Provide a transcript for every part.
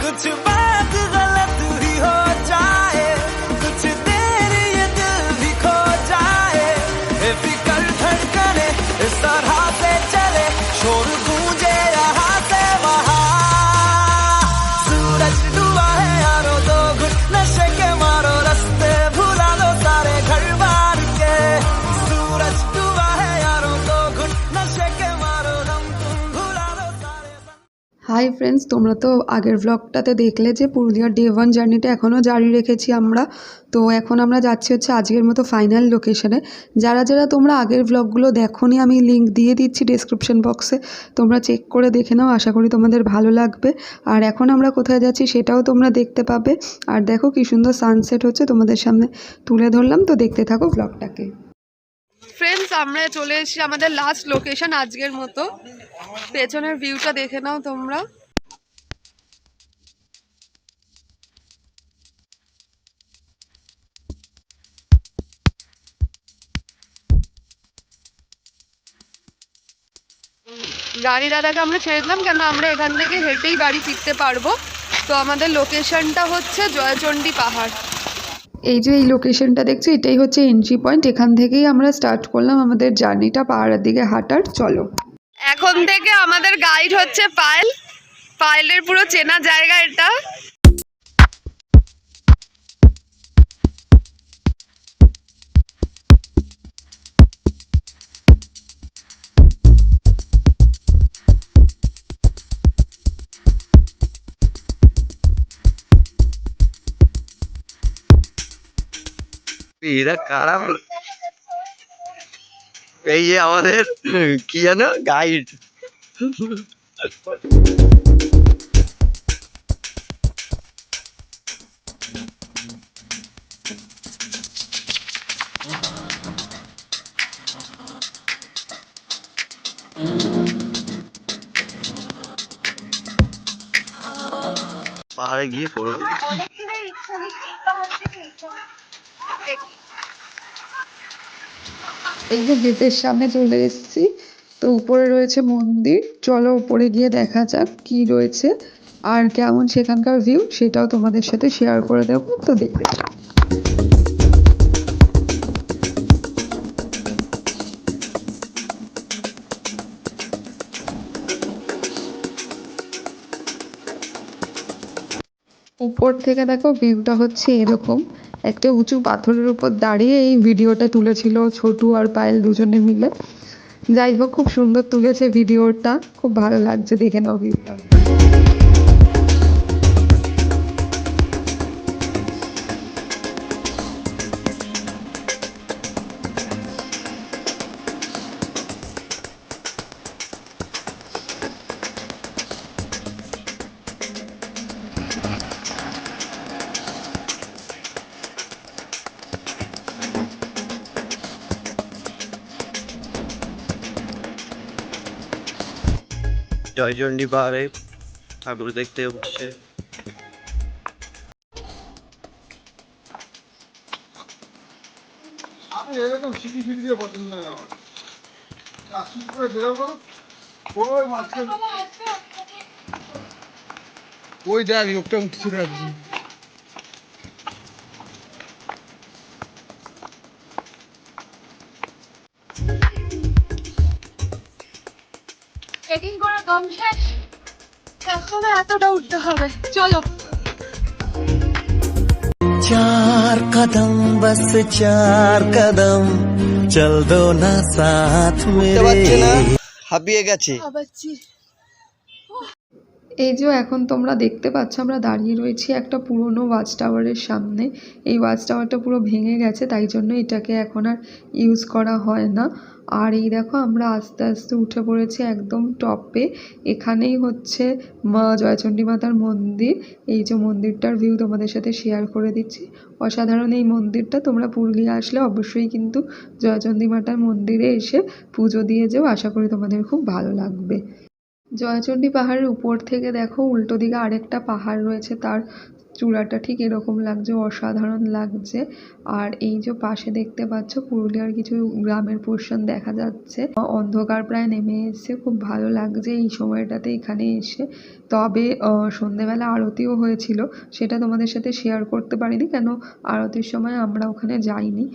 कुछ बात गलत ही हो जाए, कुछ देर ये दिल भी खो जाए, बेफिक्र धड़कने इस तरह से चले, शोर गूंजे यहाँ से वहाँ। सूरज डूबा है यारो, दो घुट नशे के मारो, रास्ते भुला दो सारे घर बार के। सूरज डूबा है यारो, दो घुट नशे के मारो, दम तुम भुला दो सारे। হাই ফ্রেন্ডস, তোমরা তো আগের ব্লগটাতে দেখলে যে পুরুলিয়ার ডে 1 জার্নিটা এখনও জারি রেখেছি আমরা। তো এখন আমরা যাচ্ছি হচ্ছে আজকের মতো ফাইনাল লোকেশনে। যারা যারা তোমরা আগের ব্লগগুলো দেখোনি, আমি লিঙ্ক দিয়ে দিচ্ছি ডেসক্রিপশন বক্সে, তোমরা চেক করে দেখে নাও, আশা করি তোমাদের ভালো লাগবে। আর এখন আমরা কোথায় যাচ্ছি সেটাও তোমরা দেখতে পাবে। আর দেখো কি সুন্দর সানসেট হচ্ছে, তোমাদের সামনে তুলে ধরলাম, তো দেখতে থাকো ব্লগটাকে। ফ্রেন্ডস, আমরা চলে এসেছি আমাদের লাস্ট লোকেশন আজকের মতো। পেছনের ভিউটা দেখে নাও তোমরা। গাড়ি দাদাকে আমরা ছেড়ে দিলাম, কেন আমরা এখান থেকে হেঁটেই বাড়ি ফিরতে পারবো। তো আমাদের লোকেশনটা হচ্ছে জয়চণ্ডী পাহাড়। এই যে এই লোকেশনটা দেখছো, এটাই হচ্ছে এন্ট্রি পয়েন্ট। এখান থেকেই আমরা স্টার্ট করলাম আমাদের জার্নিটা পাহাড়ের দিকে হাঁটার। চলো, এখন থেকে আমাদের গাইড হচ্ছে পায়েল। পায়েলের পুরো চেনা জায়গা এটা। এরা কারা? এই যে আমাদের কি জানো গাইড। পাহাড়ে গিয়ে পড়ো। এই যে গেটের সামনে চলে এসেছি, তো উপরে রয়েছে মন্দির। চলো উপরে গিয়ে দেখা যাক কি রয়েছে আর কেমন সেখানকার ভিউ, সেটাও তোমাদের সাথে শেয়ার করে দেবো, তো দেখতে থাকো। উপর থেকে দেখো ভিউটা হচ্ছে এরকম। একটা উঁচু পাথরের উপর দাঁড়িয়ে এই ভিডিওটা তুলেছিল ছোটু আর পায়েল দুজনে মিলে। যাই হোক, খুব সুন্দর তুলেছে ভিডিওটা, খুব ভালো লাগছে, দেখে নাও ভিউটা। জয়চণ্ডী পাহাড়ে ঠাকুর দেখতে উঠছে। এরকম সিঁড়ি ফিরি দিয়ে পছন্দ নয় আমার। আসুন করে বেরো করো, ওই মাঝখানে ওই দেখ লোকটা উঠছে দেখ। ট্রেকিং করে দম শেষ, এখন এতটা উঠতে হবে। চলো। चार कदम बस चार कदम चल दो ना साथ मेरे। হাঁপিয়ে গেছে। এই যে এখন তোমরা দেখতে পাচ্ছ, আমরা দাঁড়িয়ে রয়েছি একটা পুরনো ওয়াচ টাওয়ারের সামনে। এই ওয়াচ টাওয়ারটা পুরো ভেঙে গেছে, তাই জন্য এটাকে এখন আর ইউজ করা হয় না। আর এই দেখো আমরা আস্তে আস্তে উঠে পড়েছি একদম টপে। এখানেই হচ্ছে মা জয়চণ্ডী মাতার মন্দির। এই যে মন্দিরটার ভিউ তোমাদের সাথে শেয়ার করে দিচ্ছি। অসাধারণ এই মন্দিরটা, তোমরা পুরুলিয়া আসলে অবশ্যই কিন্তু জয়চণ্ডী মাতার মন্দিরে এসে পুজো দিয়ে যেও, আশা করি তোমাদের খুব ভালো লাগবে। জয়চণ্ডী পাহাড়ের উপর থেকে দেখো উল্টো দিকে আরেকটা পাহাড় রয়েছে, তার চূড়াটা ঠিক এরকম লাগছে, অসাধারণ লাগছে। আর এই যে পাশে দেখতে পাচ্ছ পুরুলিয়ার কিছু গ্রামের পোর্শন দেখা যাচ্ছে। অন্ধকার প্রায় নেমে এসেছে, খুব ভালো লাগছে এই সময়টাতে এখানে এসে। তবে সন্ধেবেলা আরতিও হয়েছিল, সেটা তোমাদের সাথে শেয়ার করতে পারিনি, কেন আরতির সময় আমরা ওখানে যাইনি।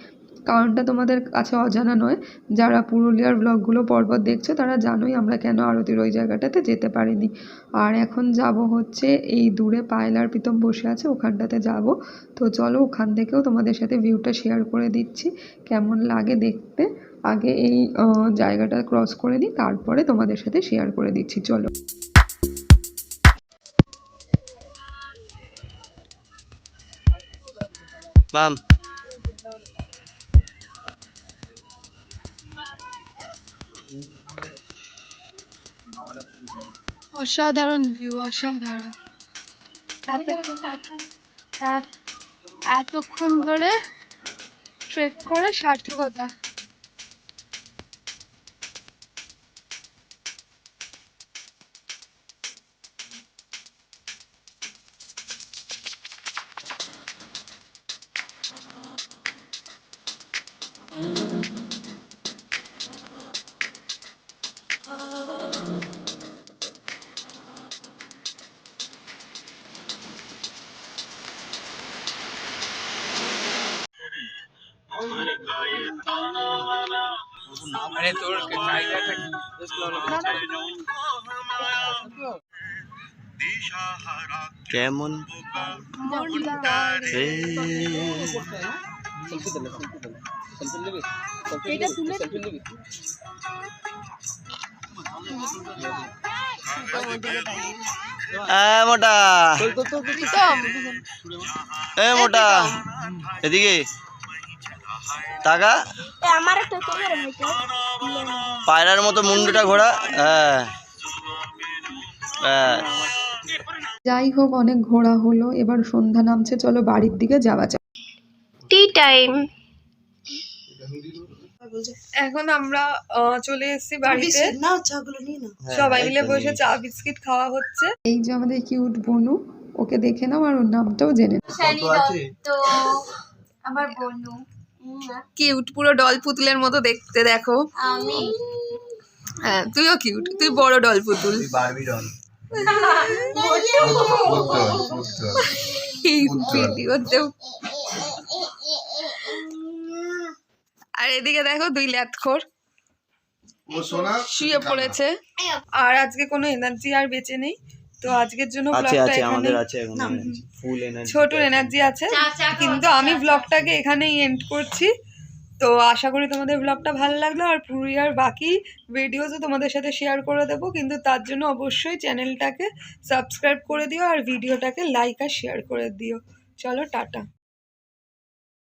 কারণটা তোমাদের কাছে অজানা নয়, যারা পুরুলিয়ার ব্লগগুলো পরপর দেখছো তারা জানোই আমরা কেন আরতির ওই জায়গাটাতে যেতে পারিনি। আর এখন যাব হচ্ছে এই দূরে পায়লার প্রীতম বসে আছে ওখানটাতে যাব। তো চলো ওখান থেকেও তোমাদের সাথে ভিউটা শেয়ার করে দিচ্ছি, কেমন লাগে দেখতে। আগে এই জায়গাটা ক্রস করে নিই, তারপরে তোমাদের সাথে শেয়ার করে দিচ্ছি, চলো। মাম অসাধারণ ভিউ, অসাধারণ। এতক্ষণ ধরে ট্রেক করে সার্থকতা। কেমন রে? মোটা মোটা এদিকে টাকা পায়রার মতো মুন্ডুটা ঘোরা। হ্যাঁ হ্যাঁ। যাই হোক, অনেক ঘোরা হলো, এবার সন্ধ্যা নামছে, চলো বাড়ির দিকে যাওয়া যাক। Tea time. এখন আমরা চলে এসেছি বাড়িতে, সবাই মিলে বসে চা বিস্কিট খাওয়া হচ্ছে। এই যে আমাদের কিউট বনু, ওকে দেখে নাও আর ওর নামটাও জেনে নাও। আমার বন্ধু কিউট, পুরো ডল পুতুলের মতো দেখতে, দেখো। আমি হ্যাঁ তুইও কিউট, তুই বড় ডল পুতুল। Barbie doll. এই ভিডিওতেও। আর এদিকে দেখো দুই ল্যাথখোর শুয়ে পড়েছে। আর আজকে কোনো এনার্জি আর বেঁচে নেই, তো আজকের জন্য আছে ব্লগটা আছে এখানে, আমাদের আছে এখন ফুল এনার্জি। ছোট এনার্জি আছে, কিন্তু আমি ব্লগটাকে এখানেই এন্ড করছি। তো আশা করি তোমাদের ব্লগটা ভালো লাগলো, আর পুরুলিয়ার বাকি ভিডিওসও তোমাদের সাথে শেয়ার করে দেবো, কিন্তু তার জন্য অবশ্যই চ্যানেলটাকে সাবস্ক্রাইব করে দিও আর ভিডিওটাকে লাইক আর শেয়ার করে দিও। চলো টাটা।